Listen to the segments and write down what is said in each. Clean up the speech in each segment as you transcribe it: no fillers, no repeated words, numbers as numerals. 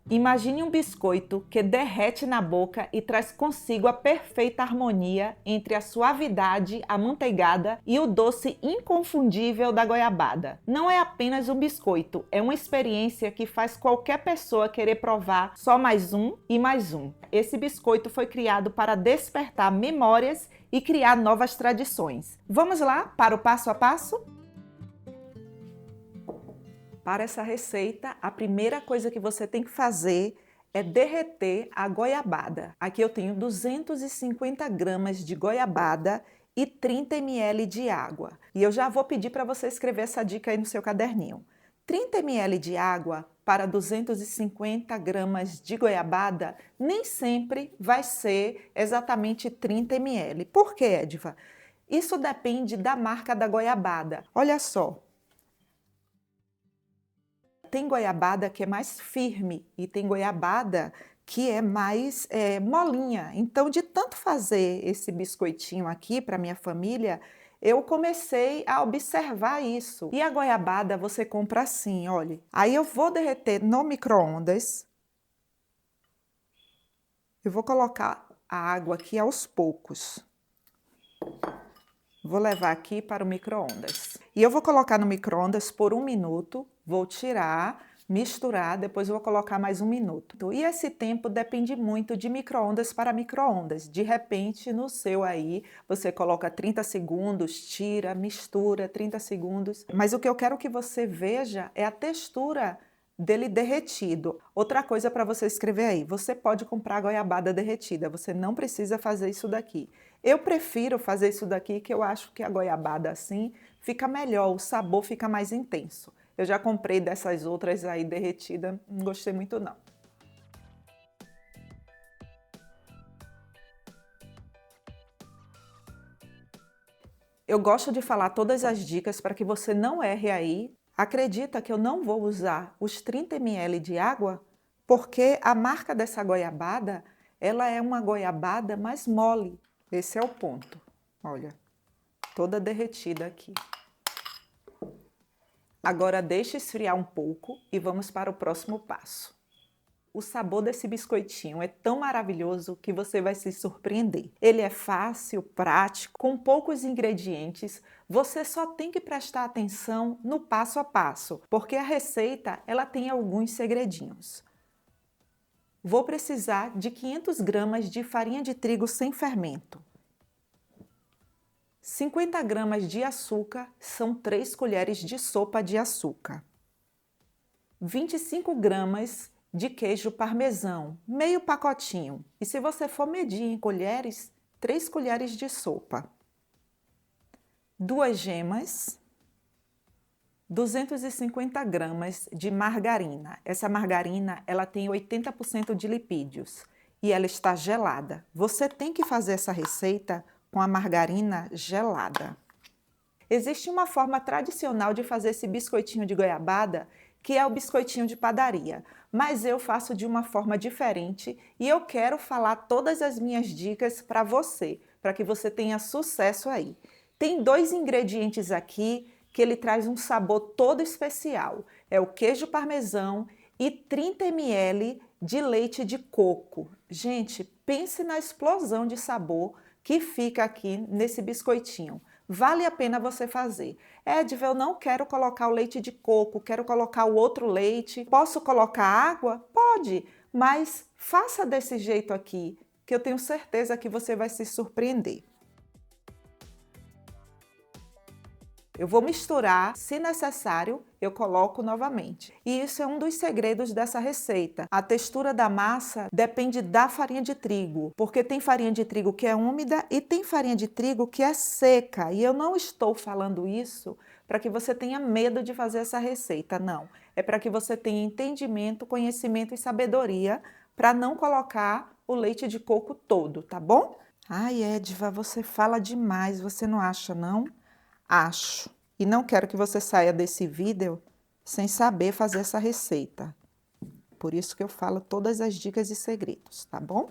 Imagine um biscoito que derrete na boca e traz consigo a perfeita harmonia entre a suavidade amanteigada e o doce inconfundível da goiabada. Não é apenas um biscoito, é uma experiência que faz qualquer pessoa querer provar só mais um e mais um. Esse biscoito foi criado para despertar memórias e criar novas tradições. Vamos lá para o passo a passo? Para essa receita, a primeira coisa que você tem que fazer é derreter a goiabada. Aqui eu tenho 250 gramas de goiabada e 30 ml de água. E eu já vou pedir para você escrever essa dica aí no seu caderninho. 30 ml de água para 250 gramas de goiabada nem sempre vai ser exatamente 30 ml. Por quê, Edva? Isso depende da marca da goiabada. Olha só. Tem goiabada que é mais firme e tem goiabada que é mais molinha. Então, de tanto fazer esse biscoitinho aqui para minha família, eu comecei a observar isso. E a goiabada você compra assim, olha. Aí eu vou derreter no micro-ondas. Eu vou colocar a água aqui aos poucos. Vou levar aqui para o micro-ondas. E eu vou colocar no micro-ondas por 1 minuto, vou tirar, misturar, depois vou colocar mais 1 minuto. E esse tempo depende muito de micro-ondas para micro-ondas. De repente, no seu aí, você coloca 30 segundos, tira, mistura, 30 segundos. Mas o que eu quero que você veja é a textura dele derretido. Outra coisa para você escrever aí, você pode comprar goiabada derretida, você não precisa fazer isso daqui. Eu prefiro fazer isso daqui, que eu acho que a goiabada assim fica melhor, o sabor fica mais intenso. Eu já comprei dessas outras aí derretida, não gostei muito não. Eu gosto de falar todas as dicas para que você não erre aí. Acredita que eu não vou usar os 30 ml de água? Porque a marca dessa goiabada, ela é uma goiabada mais mole. Esse é o ponto. Olha, toda derretida aqui. Agora deixa esfriar um pouco e vamos para o próximo passo. O sabor desse biscoitinho é tão maravilhoso que você vai se surpreender. Ele é fácil, prático, com poucos ingredientes. Você só tem que prestar atenção no passo a passo, porque a receita ela tem alguns segredinhos. Vou precisar de 500 gramas de farinha de trigo sem fermento. 50 gramas de açúcar são 3 colheres de sopa de açúcar. 25 gramas de queijo parmesão, meio pacotinho. E se você for medir em colheres, 3 colheres de sopa. 2 gemas. 250 gramas de margarina. Essa margarina ela tem 80% de lipídios e ela está gelada. Você tem que fazer essa receita com a margarina gelada. Existe uma forma tradicional de fazer esse biscoitinho de goiabada, que é o biscoitinho de padaria, mas eu faço de uma forma diferente e eu quero falar todas as minhas dicas para você, para que você tenha sucesso aí. Tem 2 ingredientes aqui que ele traz um sabor todo especial, é o queijo parmesão e 30 ml de leite de coco. Gente, pense na explosão de sabor que fica aqui nesse biscoitinho. Vale a pena você fazer. Edva, eu não quero colocar o leite de coco, quero colocar o outro leite. Posso colocar água? Pode, mas faça desse jeito aqui, que eu tenho certeza que você vai se surpreender. Eu vou misturar, se necessário, eu coloco novamente. E isso é um dos segredos dessa receita. A textura da massa depende da farinha de trigo, porque tem farinha de trigo que é úmida e tem farinha de trigo que é seca. E eu não estou falando isso para que você tenha medo de fazer essa receita, não. É para que você tenha entendimento, conhecimento e sabedoria para não colocar o leite de coco todo, tá bom? Ai, Edva, você fala demais, você não acha, não? Acho. E não quero que você saia desse vídeo sem saber fazer essa receita. Por isso que eu falo todas as dicas e segredos, tá bom?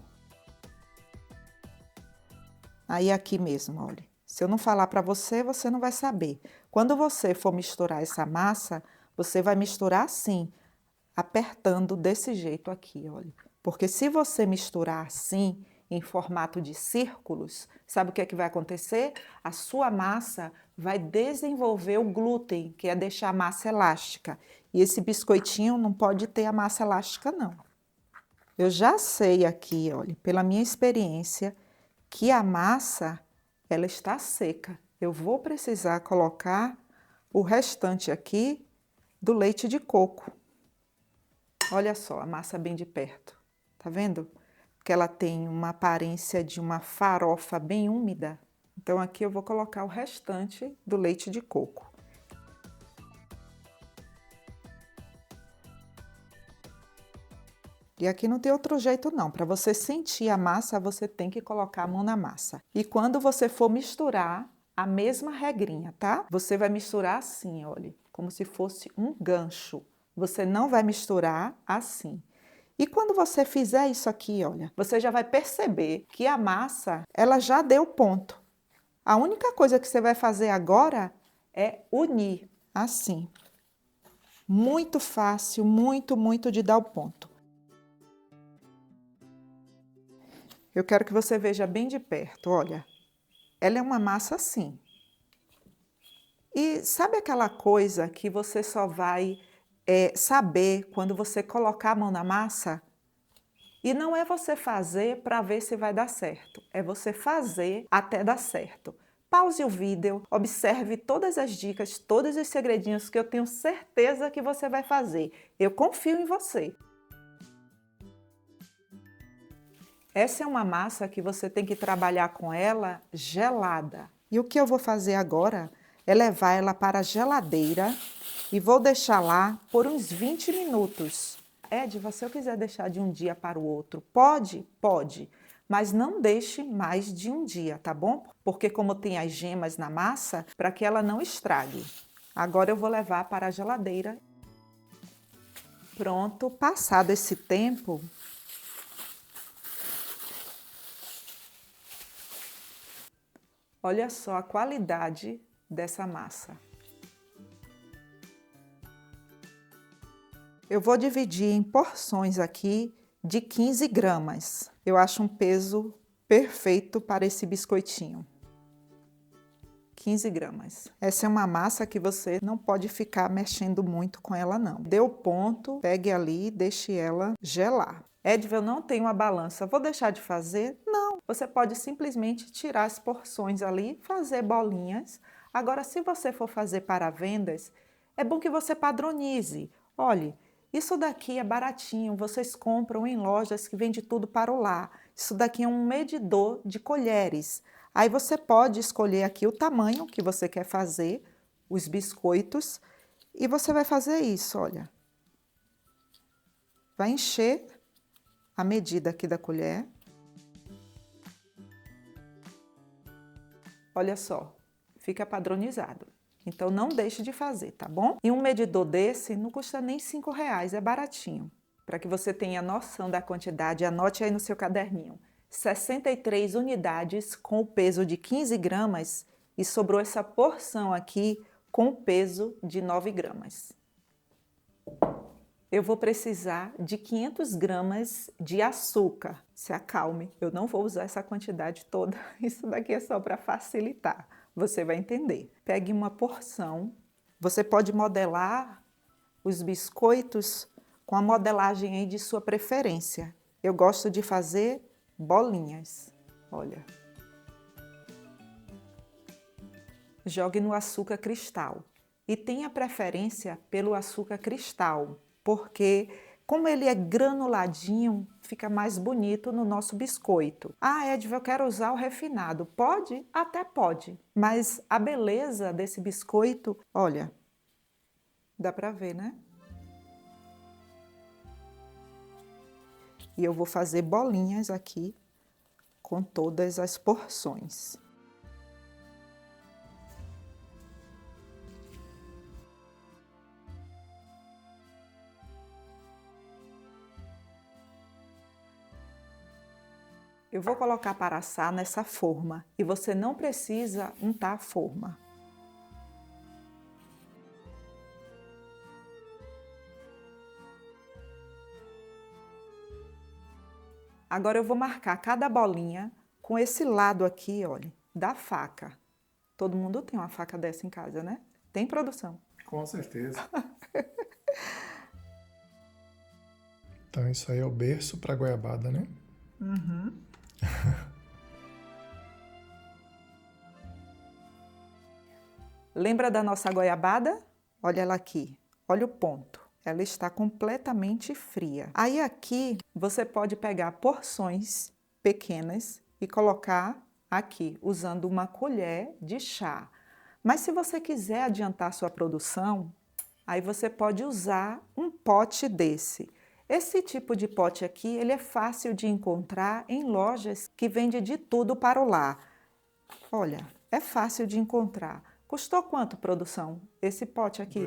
Aí aqui mesmo, olha. Se eu não falar para você, você não vai saber. Quando você for misturar essa massa, você vai misturar assim. apertando desse jeito aqui, olha. Porque se você misturar assim, em formato de círculos, sabe o que é que vai acontecer? A sua massa vai desenvolver o glúten, que é deixar a massa elástica. E esse biscoitinho não pode ter a massa elástica, não. Eu já sei aqui, olha, pela minha experiência, que a massa, ela está seca. Eu vou precisar colocar o restante aqui do leite de coco. Olha só, a massa bem de perto. Tá vendo? Que ela tem uma aparência de uma farofa bem úmida. Então aqui eu vou colocar o restante do leite de coco. E aqui não tem outro jeito não, para você sentir a massa, você tem que colocar a mão na massa. E quando você for misturar, a mesma regrinha, tá? Você vai misturar assim, olha, como se fosse um gancho. Você não vai misturar assim. E quando você fizer isso aqui, olha, você já vai perceber que a massa, ela já deu ponto. A única coisa que você vai fazer agora é unir, assim. Muito fácil, muito de dar o ponto. Eu quero que você veja bem de perto, olha. Ela é uma massa assim. E sabe aquela coisa que você só vai saber quando você colocar a mão na massa? E não é você fazer para ver se vai dar certo, é você fazer até dar certo. Pause o vídeo, observe todas as dicas, todos os segredinhos que eu tenho certeza que você vai fazer. Eu confio em você. Essa é uma massa que você tem que trabalhar com ela gelada. E o que eu vou fazer agora é levar ela para a geladeira e vou deixar lá por uns 20 minutos. Ed, se eu quiser deixar de um dia para o outro, pode? Pode. Mas não deixe mais de um dia, tá bom? Porque como tem as gemas na massa, para que ela não estrague. Agora eu vou levar para a geladeira. Pronto, passado esse tempo, olha só a qualidade dessa massa. Eu vou dividir em porções aqui de 15 gramas. Eu acho um peso perfeito para esse biscoitinho. 15 gramas. Essa é uma massa que você não pode ficar mexendo muito com ela, não. Deu ponto, pegue ali e deixe ela gelar. Edva, eu não tenho uma balança, vou deixar de fazer? Não, você pode simplesmente tirar as porções ali, fazer bolinhas. Agora, se você for fazer para vendas, é bom que você padronize. Olhe, isso daqui é baratinho, vocês compram em lojas que vende tudo para o lar. Isso daqui é um medidor de colheres. Aí você pode escolher aqui o tamanho que você quer fazer, os biscoitos, e você vai fazer isso, olha. Vai encher a medida aqui da colher. Olha só, fica padronizado. Então não deixe de fazer, tá bom? E um medidor desse não custa nem R$5, é baratinho. Para que você tenha noção da quantidade, anote aí no seu caderninho. 63 unidades com o peso de 15 gramas e sobrou essa porção aqui com o peso de 9 gramas. Eu vou precisar de 500 gramas de açúcar. Se acalme, eu não vou usar essa quantidade toda, isso daqui é só para facilitar. Você vai entender. Pegue uma porção. Você pode modelar os biscoitos com a modelagem aí de sua preferência. Eu gosto de fazer bolinhas. Olha. Jogue no açúcar cristal. E tenha preferência pelo açúcar cristal, porque como ele é granuladinho, fica mais bonito no nosso biscoito. Ah, Edva, eu quero usar o refinado. Pode? Até pode. Mas a beleza desse biscoito, olha, dá pra ver, né? E eu vou fazer bolinhas aqui com todas as porções. Eu vou colocar para assar nessa forma e você não precisa untar a forma. Agora eu vou marcar cada bolinha com esse lado aqui, olha, da faca. Todo mundo tem uma faca dessa em casa, né? Tem, produção? Com certeza. Então isso aí é o berço para goiabada, né? Uhum. Lembra da nossa goiabada? Olha ela aqui, olha o ponto. Ela está completamente fria. Aí aqui você pode pegar porções pequenas e colocar aqui, usando uma colher de chá. Mas se você quiser adiantar sua produção, aí você pode usar um pote desse. Esse tipo de pote aqui, ele é fácil de encontrar em lojas que vendem de tudo para o lar. Olha, é fácil de encontrar. Custou quanto, produção, esse pote aqui? R$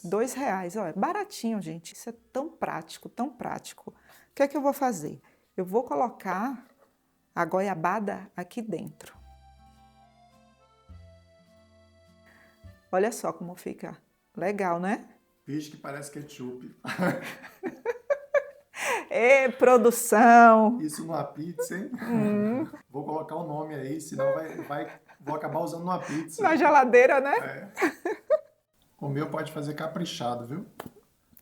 2. R$ 2, olha, baratinho, gente. Isso é tão prático, tão prático. O que é que eu vou fazer? Eu vou colocar a goiabada aqui dentro. Olha só como fica. Legal, né? Peixe que parece ketchup. Ê, produção! Isso numa pizza, hein? Vou colocar o nome aí, senão vou acabar usando numa pizza. Na geladeira, né? É. O meu pode fazer caprichado, viu?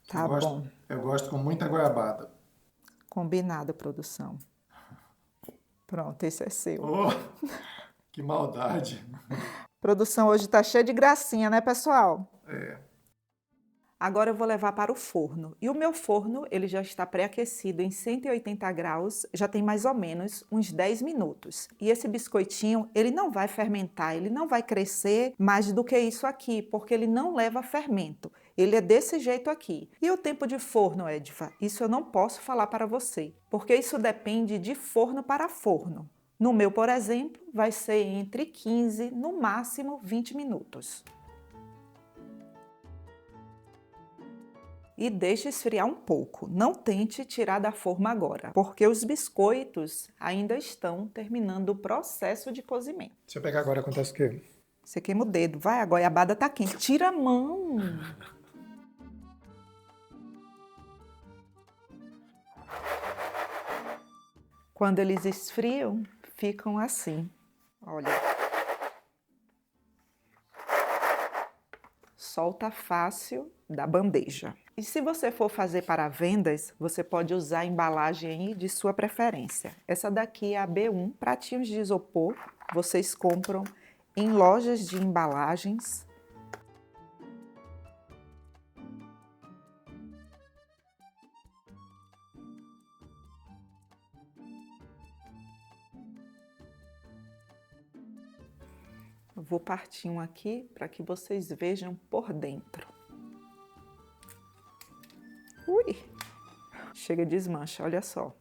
Tá bom. Eu gosto com muita goiabada. Combinado, produção. Pronto, esse é seu. Oh, que maldade. Produção hoje tá cheia de gracinha, né, pessoal? É. Agora eu vou levar para o forno. E o meu forno, ele já está pré-aquecido em 180 graus, já tem mais ou menos uns 10 minutos. E esse biscoitinho, ele não vai fermentar, ele não vai crescer mais do que isso aqui, porque ele não leva fermento. Ele é desse jeito aqui. E o tempo de forno, Edva? Isso eu não posso falar para você, porque isso depende de forno para forno. No meu, por exemplo, vai ser entre 15, no máximo 20 minutos. E deixe esfriar um pouco. Não tente tirar da forma agora, porque os biscoitos ainda estão terminando o processo de cozimento. Se eu pegar agora, acontece o quê? Você queima o dedo. Vai, a goiabada tá quente. Tira a mão. Quando eles esfriam, ficam assim. Olha. Solta fácil da bandeja. E se você for fazer para vendas, você pode usar a embalagem aí de sua preferência. Essa daqui é a B1, pratinhos de isopor. Vocês compram em lojas de embalagens. Eu vou partir um aqui para que vocês vejam por dentro. Ui! Chega de desmancha, olha só.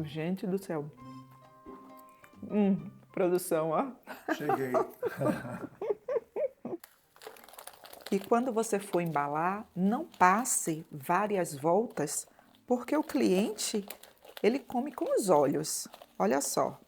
Gente do céu. Produção, ó. Cheguei. E quando você for embalar, não passe várias voltas, porque o cliente, ele come com os olhos. Olha só.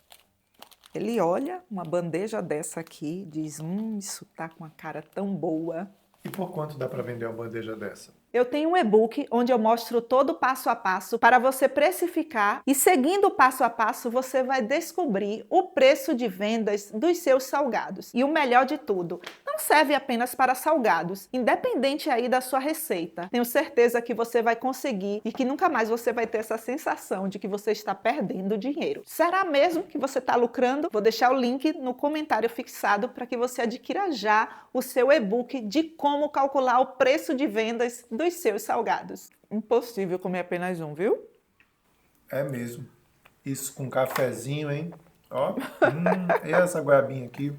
Ele olha uma bandeja dessa aqui, diz, isso tá com uma cara tão boa. E por quanto dá para vender uma bandeja dessa? Eu tenho um e-book onde eu mostro todo o passo a passo para você precificar e seguindo o passo a passo você vai descobrir o preço de vendas dos seus salgados. E o melhor de tudo, não serve apenas para salgados, independente aí da sua receita. Tenho certeza que você vai conseguir e que nunca mais você vai ter essa sensação de que você está perdendo dinheiro. Será mesmo que você está lucrando? Vou deixar o link no comentário fixado para que você adquira já o seu e-book de como calcular o preço de vendas dos seus salgados. Impossível comer apenas um, viu? É mesmo. Isso com cafezinho, hein? Ó, e essa goiabinha aqui.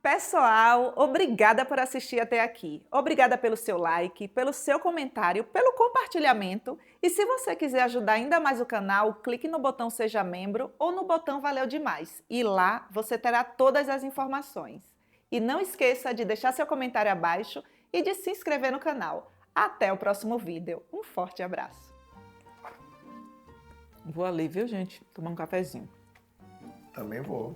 Pessoal, obrigada por assistir até aqui. Obrigada pelo seu like, pelo seu comentário, pelo compartilhamento. E se você quiser ajudar ainda mais o canal, clique no botão Seja Membro ou no botão Valeu Demais. E lá você terá todas as informações. E não esqueça de deixar seu comentário abaixo e de se inscrever no canal. Até o próximo vídeo. Um forte abraço. Vou ali, viu, gente? Tomar um cafezinho. Também vou.